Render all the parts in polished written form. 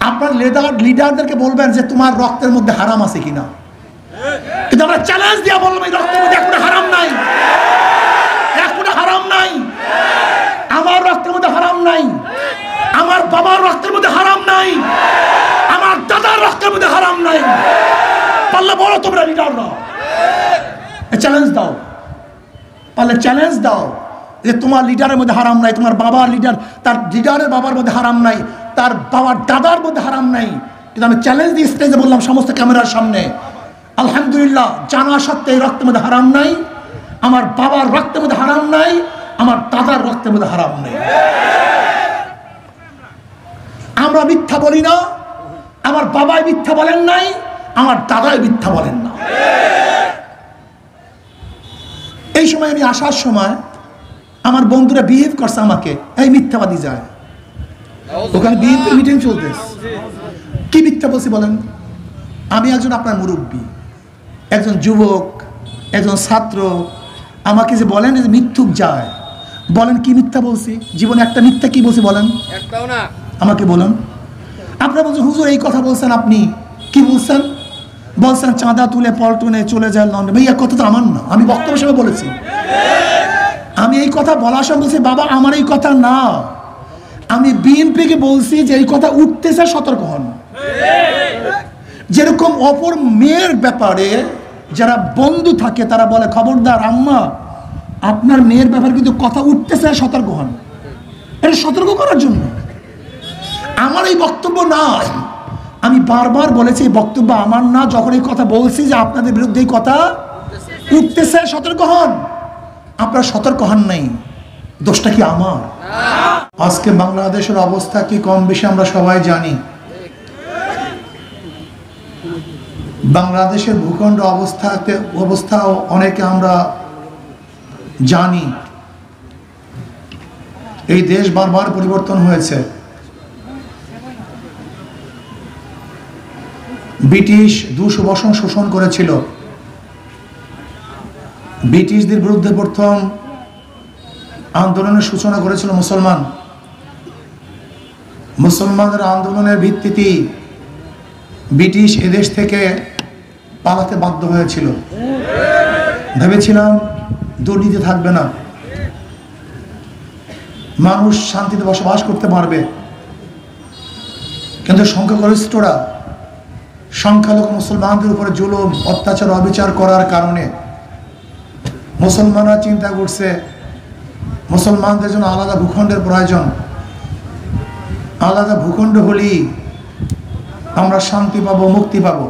আপনার লিডারদেরকে বলবেন যে তোমার রক্তের মধ্যে হারাম আছে কিনা, কিন্তু আমরা চ্যালেঞ্জ দিয়ে বলবো এই রক্তের মধ্যে কোনো হারাম নাই, কোনো হারাম নাই। আমার রক্তের মধ্যে হারাম নাই, আমার বাবার রক্তের মধ্যে হারাম নাই, আমার দাদার রক্তের মধ্যে হারাম নাই। পারলে বলো তোমরা লিডাররা, চ্যালেঞ্জ দাও, পারলে চ্যালেঞ্জ দাও যে তোমার লিডারের মধ্যে হারাম নাই, তোমার বাবার লিডার তার লিডারের বাবার মধ্যে হারাম নাই, তার বাবার দাদার মধ্যে হারাম নাই। কিন্তু আমি চ্যালেঞ্জ দিয়ে স্টেজে বললাম সমস্ত ক্যামেরার সামনে, আলহামদুলিল্লাহ জানা সত্ত্বে এই রক্তের মধ্যে হারাম নাই, আমার বাবার রক্তের মধ্যে হারাম নাই, আমার দাদার রক্তের মধ্যে হারাম নাই। আমরা মিথ্যা বলি না, আমার বাবাই মিথ্যা বলেন নাই, আমার দাদাই মিথ্যা বলেন না। এই সময় আমি আসার সময় আমার বন্ধুরা বিহেভ করছে আমাকে, এই মিথ্যাবাদী যায়, ওখানে বিএনপি মিটিং চলতেছে, কি মিথ্যা বলছি বলেন? আমি একজন আপনার মুরব্বী, একজন যুবক, একজন ছাত্র, আমাকে যে বলেন যে মিথ্যুক যায়, বলেন কি মিথ্যা বলছি? জীবনে একটা মিথ্যা কি বলছি বলেন? একটাও না। আমাকে বলুন। আপনারা বলছেন হুজুর এই কথা বলছেন, আপনি কি বলছেন? বলছেন চাঁদা তুলে পল্টনে চলে যায় লন্ডন। ভাইয়া কথা তো আমার না, আমি বক্তব্য হিসেবে বলেছি। আমি এই কথা বলার সময় বলছি বাবা আমার এই কথা না, আমি বিএনপিকে বলছি যে এই কথা উঠতেছে, সতর্ক হন। যেরকম অপর মেয়ের ব্যাপারে যারা বন্ধু থাকে তারা বলে খবরদার আম্মা আপনার মেয়ের ব্যাপারে কিন্তু কথা উঠতেছে, সতর্ক হন। এটা সতর্ক করার জন্য আমার এই বক্তব্য না। আমি বারবার বলেছি এই বক্তব্য আমার না, যখন এই কথা বলছি যে আপনাদের বিরুদ্ধে এই কথা উঠতেছে, সতর্ক হন। আপনারা সতর্ক হন নাই, দোষটা কি আমার? আজকে বাংলাদেশের অবস্থা কি কম বেশি আমরা সবাই জানি। বাংলাদেশের ভূখণ্ড অবস্থাও অনেকে আমরা জানি। এই দেশ বারবার পরিবর্তন হয়েছে। ব্রিটিশ 200 বছর শোষণ করেছিল। ব্রিটিশদের বিরুদ্ধে প্রথম আন্দোলনের সূচনা করেছিল মুসলমানদের আন্দোলনের ভিত্তিতে ব্রিটিশ এদেশ থেকে পালাতে বাধ্য হয়েছিল। ভেবেছিলাম দুর্নীতি থাকবে না, মানুষ শান্তিতে বসবাস করতে পারবে, কিন্তু সংখ্যাগরিষ্ঠরা সংখ্যালঘু মুসলমানদের উপরে জুলুম অত্যাচার অবিচার করার কারণে মুসলমানরা চিন্তা করছে মুসলমানদের জন্য আলাদা ভূখণ্ডের প্রয়োজন। আলাদা ভূখণ্ড হলেই আমরা শান্তি পাবো, মুক্তি পাবো।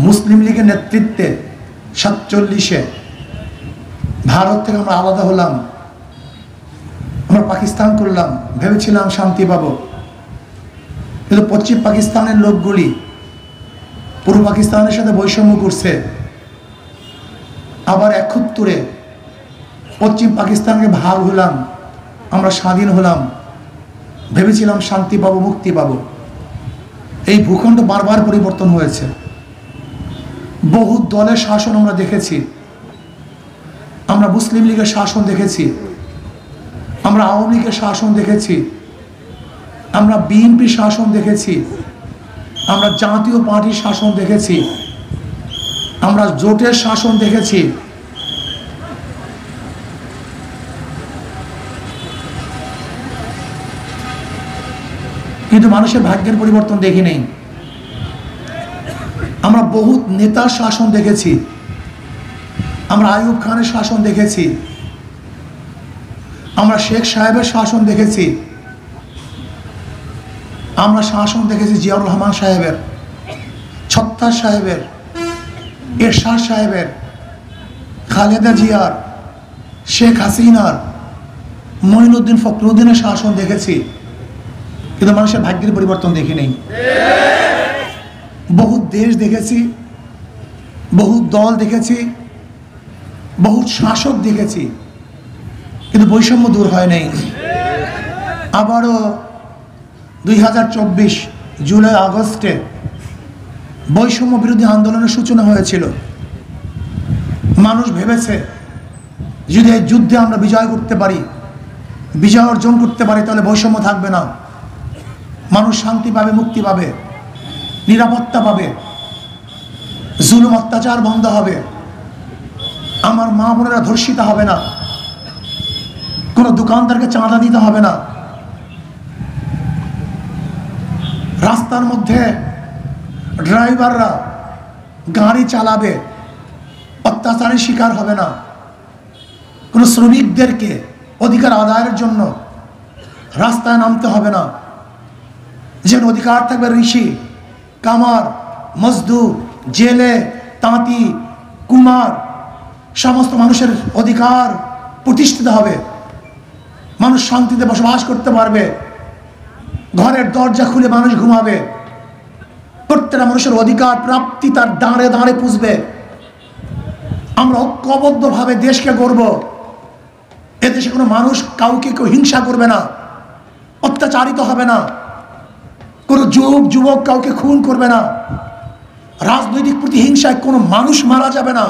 মুসলিম লীগের নেতৃত্বে 47-এ ভারত থেকে আমরা আলাদা হলাম, আমরা পাকিস্তান করলাম, ভেবেছিলাম শান্তি পাবো। কিন্তু পশ্চিম পাকিস্তানের লোকগুলি পূর্ব পাকিস্তানের সাথে বৈষম্য করছে। আবার 71-এ পশ্চিম পাকিস্তানকে ভাগ হলাম, আমরা স্বাধীন হলাম, ভেবেছিলাম শান্তি পাবো, মুক্তি পাবো। এই ভূখণ্ড বারবার পরিবর্তন হয়েছে। বহু দলের শাসন আমরা দেখেছি। আমরা মুসলিম লীগের শাসন দেখেছি, আমরা আওয়ামী লীগের শাসন দেখেছি, আমরা বিএনপি শাসন দেখেছি, আমরা জাতীয় পার্টির শাসন দেখেছি, আমরা জোটের শাসন দেখেছি। কিন্তু মানুষের ভাগ্যের পরিবর্তন দেখি নেই। আমরা বহু নেতার শাসন দেখেছি, আমরা আইয়ুব খানের শাসন দেখেছি, আমরা শেখ সাহেবের শাসন দেখেছি, আমরা শাসন দেখেছি জিয়াউর রহমান সাহেবের, ছত্তার সাহেবের, এরশাদ সাহেবের, খালেদা জিয়ার, শেখ হাসিনার, মঈনুদ্দিন ফখরুদ্দিনের শাসন দেখেছি, কিন্তু মানুষের ভাগ্যের পরিবর্তন দেখি নেই। বহু দেশ দেখেছি, বহু দল দেখেছি, বহু শাসক দেখেছি, কিন্তু বৈষম্য দূর হয় নাই। আবারও 2024 জুলাই আগস্টে বৈষম্য বিরোধী আন্দোলনের সূচনা হয়েছিল। মানুষ ভেবেছে যদি এই যুদ্ধে আমরা বিজয় করতে পারি, বিজয় অর্জন করতে পারি, তাহলে বৈষম্য থাকবে না। মানুষ শান্তি পাবে, মুক্তি পাবে, নিরাপত্তা পাবে, জুলুম অত্যাচার বন্ধ হবে, আমার মা বোনেরা ধর্ষিত হবে না, কোনো দোকানদারকে চাঁদা দিতে হবে না, রাস্তার মধ্যে ড্রাইভাররা গাড়ি চালাবে, অত্যাচারের শিকার হবে না, কোনো শ্রমিকদেরকে অধিকার আদায়ের জন্য রাস্তায় নামতে হবে না, যেন অধিকার থাকবে ঋষি, কামার, মজদুর, জেলে, তাঁতি, কুমার, সমস্ত মানুষের অধিকার প্রতিষ্ঠিত হবে, মানুষ শান্তিতে বসবাস করতে পারবে, ঘরের দরজা খুলে মানুষ ঘুমাবে, প্রত্যেকটা মানুষের অধিকার প্রাপ্তি তার দাঁড়ে দাঁড়ে পুষবে। আমরা ঐক্যবদ্ধভাবে দেশকে গড়ব। এদেশে কোনো মানুষ কাউকে কেউ হিংসা করবে না, অত্যাচারিত হবে না, কোনো যুবক কাউকে খুন করবে না, রাজনৈতিক প্রতিহিংসায় কোনো মানুষ মারা যাবে না,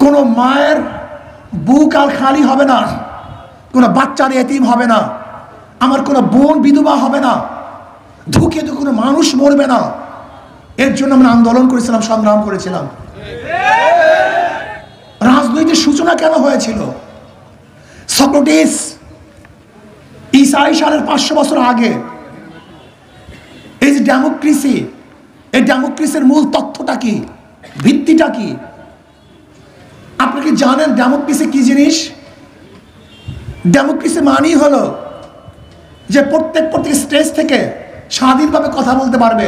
কোনো মায়ের বুক আর খালি হবে না, কোনো বাচ্চার এতিম হবে না, আমার কোনো বোন বিধবা হবে না, ধুকে ধুকে কোনো মানুষ মরবে না। এর জন্য আমরা আন্দোলন করেছিলাম, সংগ্রাম করেছিলাম। রাজনৈতিক সূচনা কেন হয়েছিল? সক্রেটিস ঈসাই সালের 500 বছর আগে এই যে ডেমোক্রেসি, এই ডেমোক্রেসির মূল তথ্যটা কি, ভিত্তিটা কি? আপনি কি জানেন ডেমোক্রেসি কি জিনিস? ডেমোক্রেসি মানেই হলো যে প্রত্যেক স্টেজ থেকে স্বাধীনভাবে কথা বলতে পারবে,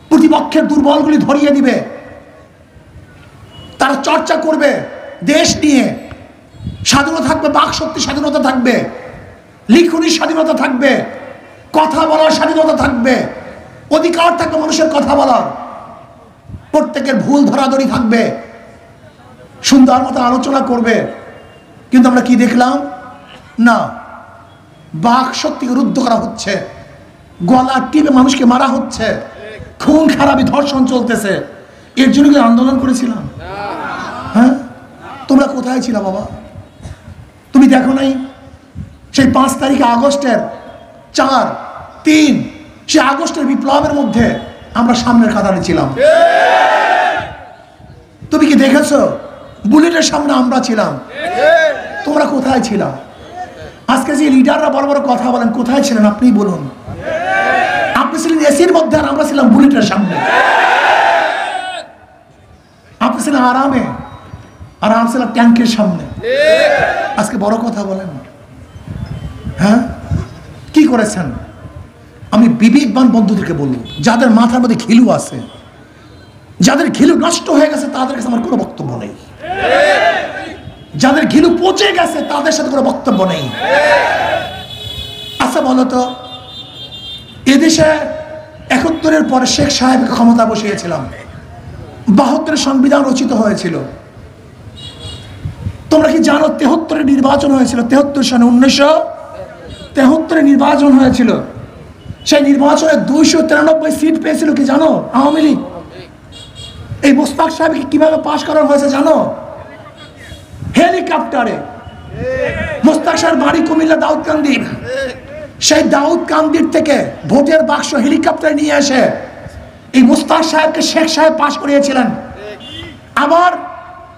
প্রতিপক্ষের দুর্বলগুলি ধরিয়ে দিবে, তারা চর্চা করবে দেশ নিয়ে, স্বাধীনতা থাকবে, বাক শক্তি স্বাধীনতা থাকবে, লিখনির স্বাধীনতা থাকবে, কথা বলার স্বাধীনতা থাকবে, অধিকার থাকবে মানুষের কথা বলার, প্রত্যেকের ভুল ধরাধরি থাকবে, সুন্দর মতো আলোচনা করবে। কিন্তু আমরা কি দেখলাম? না, বাক শক্তিকে রুদ্ধ করা হচ্ছে, গলা টিপে মানুষকে মারা হচ্ছে, খুন খারাপি ধর্ষণ চলতেছে। এর জন্য কি আন্দোলন করেছিলাম? হ্যাঁ, তোমরা কোথায় ছিল বাবা? তুমি দেখো নাই সেই 5 তারিখে আগস্টের 4-3 সে আগস্টের বিপ্লবের মধ্যে আমরা সামনের কাতারে ছিলাম। তুমি কি দেখেছো? বুলেটের সামনে আমরা ছিলাম, তোমরা কোথায় ছিলাম? আজকে যে লিডাররা বড় বড় কথা বলেন, কোথায় ছিলেন আপনি বলুন? আপনি ছিলেন এসির মধ্যে আর আমরা ছিলাম বুলেটের সামনে। আপনি ছিলেন আরামে আর আমরা ছিলাম ট্যাঙ্কের সামনে। আজকে বড় কথা বলেন। হ্যাঁ, কি করেছেন? আমি বিবেকবান বন্ধুদেরকে বলবো, যাদের মাথার মধ্যে ঘিলু আছে, যাদের ঘিলু নষ্ট হয়ে গেছে তাদের কাছে আমার কোনো বক্তব্য নেই, যাদের ঘিলু পচে গেছে তাদের সাথে কোনো বক্তব্য নেই। আচ্ছা বলো তো, এদেশে 71-এর পরে শেখ সাহেব ক্ষমতা বসিয়েছিলাম, 72-এর সংবিধান রচিত হয়েছিল। তোমরা কি জানো 73-এ নির্বাচন হয়েছিল? 73 সালে 1973-এ নির্বাচন হয়েছিল। সেই নির্বাচনে 293 সিট পেয়েছিল কি জানো? আওয়ামী লীগ। এই মোস্তাক সাহেবকে কিভাবে পাশ করানো হয়েছে জানো? হেলিকপ্টারে। মোস্তাক সাহেব বাড়ি কুমিল্লা দাউদকান্দি, সেই দাউদকান্দির থেকে ভোটের বাক্স হেলিকপ্টারে নিয়ে এসে এই মোস্তাক সাহেবকে শেখ সাহেব পাশ করিয়েছিলেন। আবার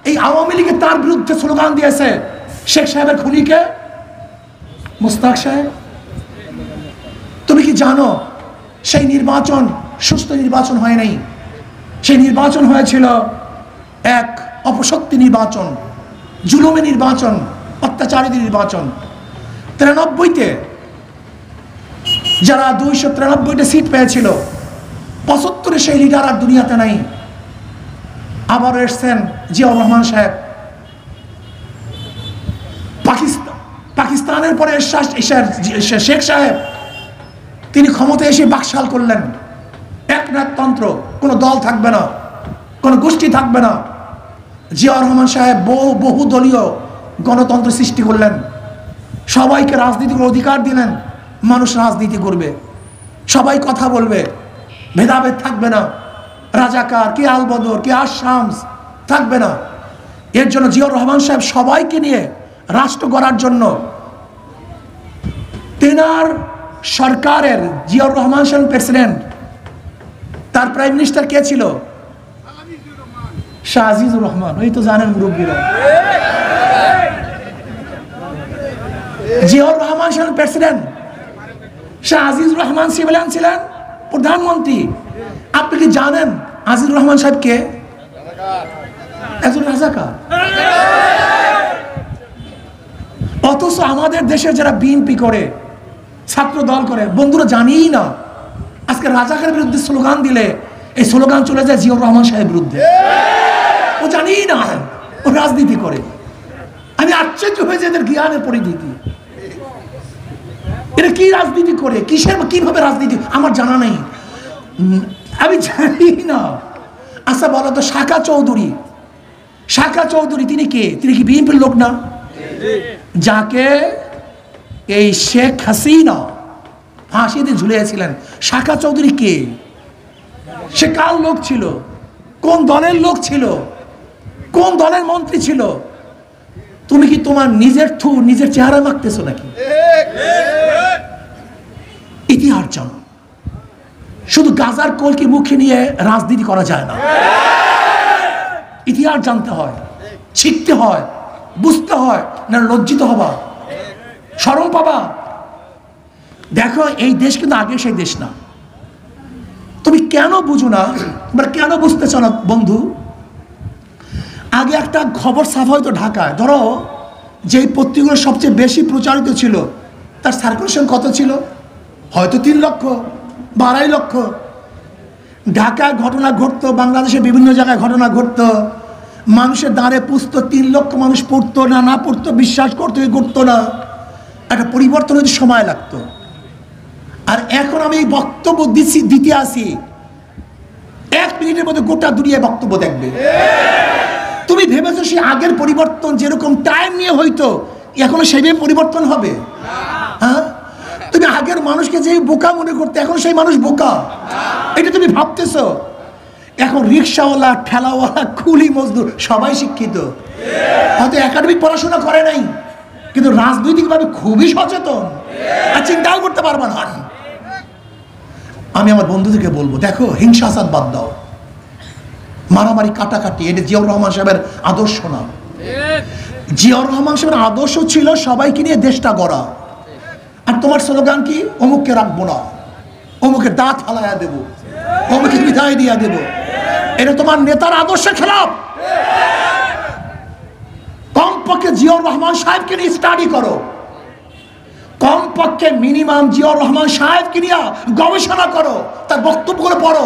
এই আওয়ামী লীগে তার বিরুদ্ধে স্লোগান দিয়েছে শেখ সাহেবের খুনিকে মোস্তাক সাহেব। তুমি কি জানো সেই নির্বাচন সুস্থ নির্বাচন হয় নাই? সেই নির্বাচন হয়েছিল এক অপশক্তি নির্বাচন, জুলুমে নির্বাচন, অত্যাচারীদের নির্বাচন। 93-তে যারা 293টা সিট পেয়েছিল, 75-এ সেই লিডার আর দুনিয়াতে নাই। আবার এসছেন জিয়াউর রহমান সাহেব। পাকিস্তানের পরে শেখ সাহেব, তিনি ক্ষমতায় এসে বাকশাল করলেন। একনায়কতন্ত্র, কোনো দল থাকবে না, কোনো গোষ্ঠী থাকবে না। জিয়াউর রহমান সাহেব বহু দলীয় গণতন্ত্র সৃষ্টি করলেন, সবাইকে রাজনীতির অধিকার দিলেন, মানুষ রাজনীতি করবে, সবাই কথা বলবে, ভেদাভেদ থাকবে না, রাজাকার কে আলবদর কে আশামস থাকবে না। এর জন্য জিয়াউর রহমান সাহেব সবাইকে নিয়ে রাষ্ট্র গড়ার জন্য তেনার সরকারের জিয়াউর রহমান সাহেব প্রেসিডেন্ট, তার প্রাইম মিনিস্টার কে ছিল? শাহ আজিজুর রহমান। ওই তো জানেন মুরব্বীরা। জিয়াউর রহমান সাহেব প্রেসিডেন্ট, শাহ আজিজুর রহমান সিভিলিয়ান ছিলেন প্রধানমন্ত্রী। আপনি কি জানেন আজিজুর রহমান সাহেব কে? একজন রাজাকার। অথচ আমাদের দেশে যারা বিএনপি করে, ছাত্র দল করে, বন্ধুরা জানিই না আজকে রাজাকারের বিরুদ্ধে স্লোগান দিলে এই স্লোগান চলে যায় জিয়াউর রহমান সাহেবের বিরুদ্ধে। ও জানিই না ও রাজনীতি করে। আমি আশ্চর্য হয়ে যাই এদের জ্ঞানের পরিধিতি। এটা কি রাজনীতি করে, কিসের কিভাবে রাজনীতি আমার জানা নেই, আমি জানি না। আচ্ছা বলো তো, শাখা চৌধুরী, শাখা চৌধুরী তিনি কে? তিনি কি বিএনপির লোক না? যাকে এই শেখ হাসিনা ফাঁসিতে ঝুলিয়েছিলেন, শাখা চৌধুরী কে? সে কার লোক ছিল? কোন দলের লোক ছিল? কোন দলের মন্ত্রী ছিল? তুমি কি তোমার নিজের নিজের চেহারা মাখতেছো নাকি? ইতিহাস জানো। শুধু গাজার কলকি মুখে নিয়ে রাজনীতি করা যায় না। ইতিহাস জানতে হয়, শিখতে হয়, বুঝতে হয়, না লজ্জিত হবা, শরম পাবা। দেখো এই দেশ কিন্তু আগে সেই দেশ না। তুমি কেন বুঝো না, তোমরা কেন বুঝতেছ না বন্ধু? আগে একটা খবর ছাপা হয়তো ঢাকায়, ধরো যেই পত্রিকাগুলো সবচেয়ে বেশি প্রচারিত ছিল তার সার্কুলেশন কত ছিল? হয়তো 3 লক্ষ বা 2.5 লক্ষ। ঢাকায় ঘটনা ঘটতো, বাংলাদেশের বিভিন্ন জায়গায় ঘটনা ঘটতো, মানুষের দ্বারে পুষতো, 3 লক্ষ মানুষ পড়তো না, না পড়তো, বিশ্বাস করতো কি করতো না, একটা পরিবর্তন হতে সময় লাগতো। আর এখন আমি এই বক্তব্য দিতে আসি, 1 মিনিটের মধ্যে গোটা দুনিয়ায় বক্তব্য দেখবে। তুমি ভেবেছো সেই আগের পরিবর্তন যেরকম টাইম নিয়ে হইতো এখনো সেইভাবে পরিবর্তন হবে? হ্যাঁ, তুমি আগের মানুষকে যে বোকা মনে করতে এখন সেই মানুষ বোকা, এটা তুমি ভাবতেছো? এখন রিক্সাওয়ালা, ঠেলাওয়ালা, কুলি মজদুর সবাই শিক্ষিত, হয়তো একাডেমিক পড়াশোনা করে নাই, কিন্তু রাজনৈতিকভাবে খুবই সচেতন, আর চিন্তাও করতে পারবে না। আমি আমার বন্ধুদেরকে বলবো, দেখো হিংসাচার বাদ দাও, মারামারি কাটাকাটি, এটা জিয়াউর রহমান সাহেবের আদর্শ না। জিয়াউর রহমান সাহেবের আদর্শ ছিল সবাইকে নিয়ে দেশটা গড়া। আর তোমার স্লোগান কি? অমুককে রাখবো না, অমুকের দাঁত ফালাইয়া দেবো, অমুকে বিদায় দিয়া দেব। এটা তোমার নেতার আদর্শের খেলাফ। কমপক্ষে জিয়াউর রহমান সাহেবকে নিয়ে স্টাডি করো, কমপক্ষে মিনিমাম জিয়াউর রহমান সাহেবকে নিয়ে গবেষণা করো, তার বক্তব্যগুলো পড়ো,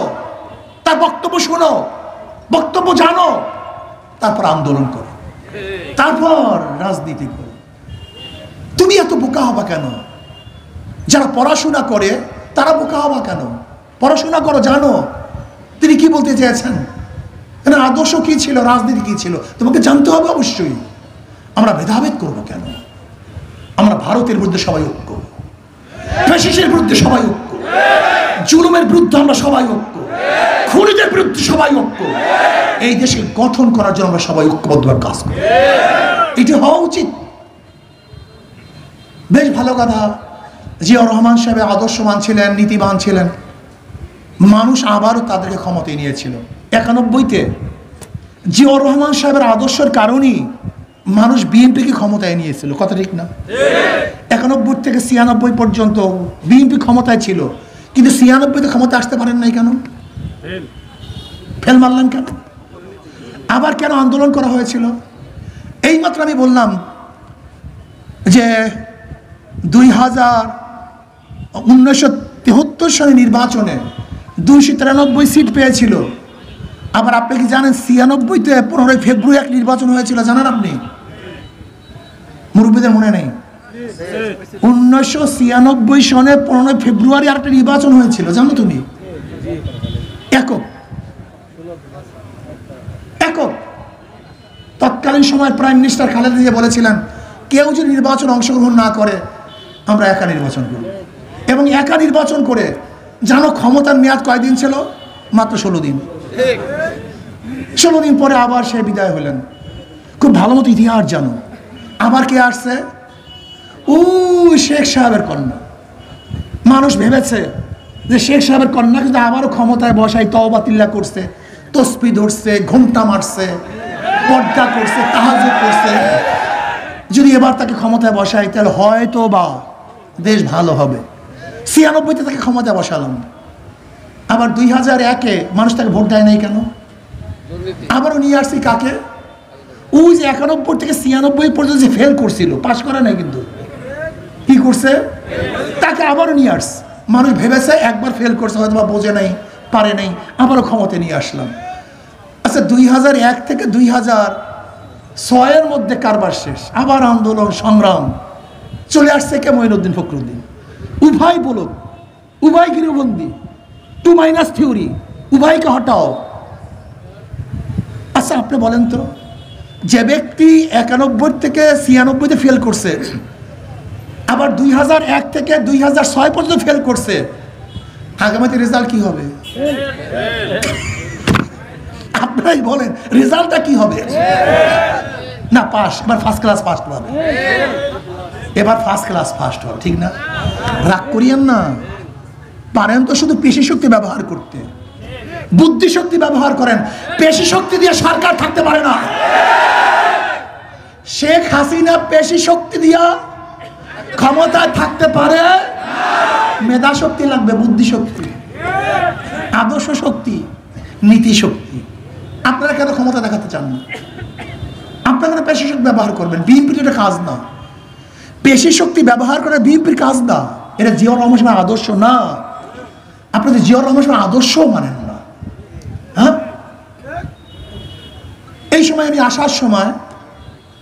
তার বক্তব্য শোনো, বক্তব্য জানো, তারপর আন্দোলন করো, তারপর রাজনীতি করো। তুমি এত বোকা হবা কেন? যারা পড়াশোনা করে তারা বোকা হবা কেন? পড়াশোনা করো, জানো তিনি কি বলতে চেয়েছেন, আদর্শ কি ছিল, রাজনীতি কি ছিল, তোমাকে জানতে হবে অবশ্যই। আমরা ভেদাভেদ করবো কেন? আমরা ভারতের বিরুদ্ধে সবাই ঐক্য, ফ্যাসিস্টের বিরুদ্ধে সবাই ঐক্য, জুলুমের বিরুদ্ধে আমরা সবাই ঐক্য, খুনিদের বিরুদ্ধে সবাই ঐক্য। এই দেশে গঠন করার জন্য আমরা সবাই ঐক্যবদ্ধভাবে কাজ করি, এটি হওয়া উচিত। বেশ ভালো কথা, জিয়াউর রহমান সাহেব আদর্শবান ছিলেন, নীতিবান ছিলেন। মানুষ আবারও তাদেরকে ক্ষমতায় নিয়েছিল। 91-তে জিয়াউর রহমান সাহেবের আদর্শের কারণেই মানুষ বিএনপিকে ক্ষমতায় নিয়েছিল, কথা ঠিক না? 91 থেকে 96 পর্যন্ত বিএনপি ক্ষমতায় ছিল, কিন্তু 96-তে ক্ষমতা আসতে পারেন নাই কেন? ফেল মারলেন কেন? আবার কেন আন্দোলন করা হয়েছিল? এইমাত্র আমি বললাম যে 1973 সালে নির্বাচনে 293 সিট পেয়েছিল। আবার আপনি কি জানেন 96-তে 15 ফেব্রুয়ারি এক নির্বাচন হয়েছিল, জানেন আপনি? মুরব্বীদের মনে নেই? 1996 সনে 15 ফেব্রুয়ারি আরেকটা নির্বাচন হয়েছিল, জানো তুমি? একক একক তৎকালীন সময় প্রাইম মিনিস্টার খালেদা জিয়া বলেছিলেন, কেউ যদি নির্বাচন অংশগ্রহণ না করে আমরা একা নির্বাচন করব। এবং একা নির্বাচন করে জানো ক্ষমতার মেয়াদ কয়দিন ছিল? মাত্র 16 দিন। 16 দিন পরে আবার সে বিদায় হলেন। খুব ভালো মতো ইতিহাস জানো। আবার কে আসছে? ও শেখ সাহেবের কন্যা, মানুষ ভেবেছে যে শেখ সাহেবের কন্যা কিন্তু আবারও ক্ষমতায় বসাই তওবা তিল্লা করছে, তসবি ধরছে, ঘুমটা মারছে, পর্দা করছে, তাহাজ্জুদ করছে। যদি এবার তাকে ক্ষমতায় বসাই তাহলে হয়তো বা দেশ ভালো হবে। 96-তে তাকে ক্ষমতায় বসালাম, আবার 2001-এ মানুষ তাকে ভোট দেয় নাই কেন? আবারও নিয়ে আসছি কাকে? ওই যে 91 থেকে 96 পর্যন্ত যে ফেল করছিল, পাশ করে নাই, কিন্তু কি করছে? তাকে আবারও নিয়ে আসছে। মানুষ ভেবেছে একবার ফেল করছে, হয়তো বা বোঝে নাই, পারে নাই, আবারও ক্ষমতায় নিয়ে আসলাম। আচ্ছা 2001 থেকে 2006-এর মধ্যে কারবার শেষ, আবার আন্দোলন সংগ্রাম, চলে আসছে কে? মঈনুদ্দিন ফখরুদ্দিন। উভয় বলুক, উভয় গৃহবন্দী, 2 থিওরি, উভয়কে হটাও। আচ্ছা আপনি বলেন তো, যে ব্যক্তি 91 থেকে 96-তে ফেল করছে, আবার 2001 থেকে 2006 পর্যন্ত ফেল করছে, আগামীতে রেজাল্ট কি হবে? আপনারাই বলেন রেজাল্টটা কি হবে? না পাস, এবার ফার্স্ট ক্লাস ফার্স্ট হবে, এবার ফার্স্ট ক্লাস ফার্স্ট হবে, ঠিক না? রাগ করিয়েন না, পারেন তো শুধু পেশি শক্তি ব্যবহার করতে, বুদ্ধি শক্তি ব্যবহার করেন। পেশি শক্তি দিয়ে সরকার থাকতে পারে না। শেখ হাসিনা পেশি শক্তি দিয়া ক্ষমতায় থাকতে পারে? মেধা শক্তি লাগবে, বুদ্ধি শক্তি, আদর্শ শক্তি, নীতি শক্তি। আপনারা কেন ক্ষমতা দেখাতে চান না? আপনারা পেশি শক্তি ব্যবহার করবেন। বিএনপির এটা কাজ না, পেশি শক্তি ব্যবহার করা বিএনপির কাজ না, এটা জিয়াউর রহমানের আদর্শ না। আপনাদের জিয়াউর রহমানের আদর্শ মানেন না। হ্যাঁ, এই সময় আমি আসার সময়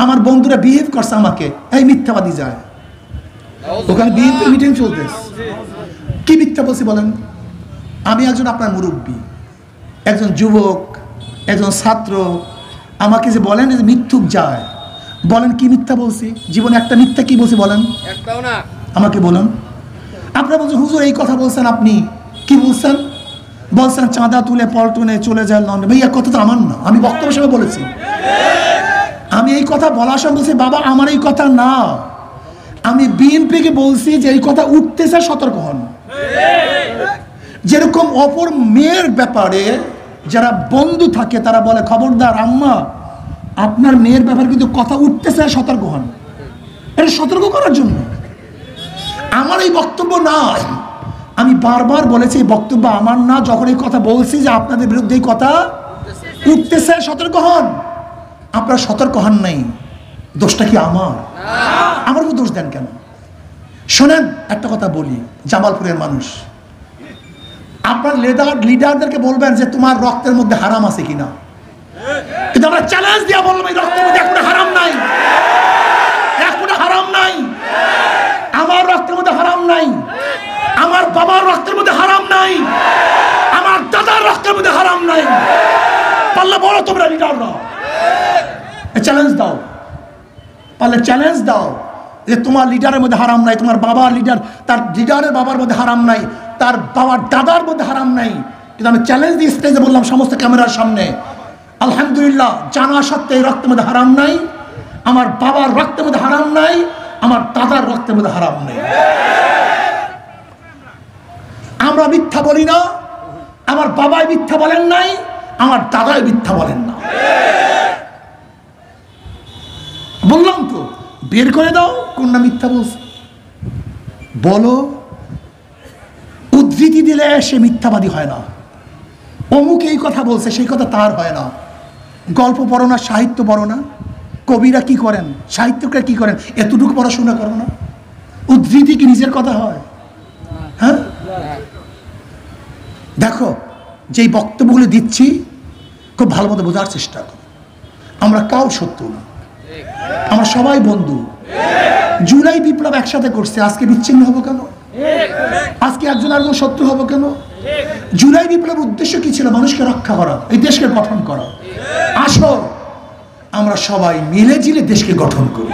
আমার বন্ধুরা বিহেভ করছে আমাকে, এই মিথ্যাবাদী যায়, ওখানে বিএনপি মিটিং চলতেছে, কি মিথ্যা বলছি বলেন? আমি একজন আপনার মুরব্বী, একজন যুবক, একজন ছাত্র, আমাকে যে বলেন যে মিথ্যুক যায়, বলেন কি মিথ্যা বলছি? জীবনে একটা মিথ্যা কি বলছি বলেন? আমাকে বলুন। আপনারা বলছেন হুজুর এই কথা বলছেন, আপনি কি বলছেন? বলছেন চাঁদা তুলে পল্টনে চলে যায় লন্ডন। ভাই এক কথা তো আমার না, আমি বক্তব্য হিসেবে বলেছি। আমি এই কথা বলার সময় বলছি বাবা আমার এই কথা না, আমি বিএনপিকে বলছি যে এই কথা উঠতেছে, সতর্ক হন। যেরকম অপর মেয়ের ব্যাপারে যারা বন্ধু থাকে তারা বলে খবরদার আম্মা আপনার মেয়ের ব্যাপারে কিন্তু কথা উঠতেছে, সতর্ক হন। এটা সতর্ক করার জন্য আমার এই বক্তব্য না। আমি বারবার বলেছি এই বক্তব্য আমার না, যখন এই কথা বলছি যে আপনাদের বিরুদ্ধে এই কথা উঠতেছে, সতর্ক হন। আপনারা সতর্ক হন নাই, দোষটা কি আমার? আমার উপর দোষ দেন কেন? শোনেন একটা কথা বলি, জামালপুরের মানুষ, আপনার লিডারদেরকে বলবেন যে তোমার রক্তের মধ্যে হারাম আছে কিনা, কিন্তু আমরা চ্যালেঞ্জ দিয়ে বলবো এই রক্তের মধ্যে এখনো হারাম নাই, এখনো হারাম নাই। আমার রক্তের মধ্যে হারাম নাই, আমার বাবার রক্তের মধ্যে হারাম নাই, আমার দাদার রক্তের মধ্যে হারাম নাই। পারলে বলো তোমরা লিডাররা, চ্যালেঞ্জ দাও, পারলে চ্যালেঞ্জ দাও যে তোমার লিডারের মধ্যে হারাম নাই, তোমার বাবার লিডার তার লিডারের বাবার মধ্যে হারাম নাই, তার বাবার দাদার মধ্যে হারাম নাই। কিন্তু আমি চ্যালেঞ্জ দিয়ে স্টেজে বললাম সমস্ত ক্যামেরার সামনে, আলহামদুলিল্লাহ জানা সত্ত্বে এই রক্তের মধ্যে হারাম নাই, আমার বাবার রক্তের মধ্যে হারাম নাই, আমার দাদার রক্তের মধ্যে হারাম নাই। আমরা মিথ্যা বলি না, আমার বাবাই মিথ্যা বলেন নাই, আমার দাদাই মিথ্যা বলেন না। বললাম তো বের করে দাও কোনটা মিথ্যা বলছে, বলো। উদ্ধৃতি দিলে সে মিথ্যাবাদী হয় না, অমুক এই কথা বলছে সেই কথা তার হয় না। গল্প পড়ো না, সাহিত্য পড়ো না, কবিরা কি করেন, সাহিত্যকার কি করেন, এতটুকু পড়াশোনা করো না? উদ্ধৃতি কি নিজের কথা হয়? হ্যাঁ, দেখো যেই বক্তব্যগুলো দিচ্ছি খুব ভালো মতো বোঝার চেষ্টা করো। আমরা কাউ শত্রু না, আমরা সবাই বন্ধু। জুলাই বিপ্লব একসাথে করছে, আজকে বিচ্ছিন্ন হবো কেন? আজকে একজন আরেকজন শত্রু হবো কেন? জুলাই বিপ্লবের উদ্দেশ্য কি ছিল? মানুষকে রক্ষা করা, এই দেশকে গঠন করা। আসো আমরা সবাই মিলে জিলে দেশকে গঠন করি।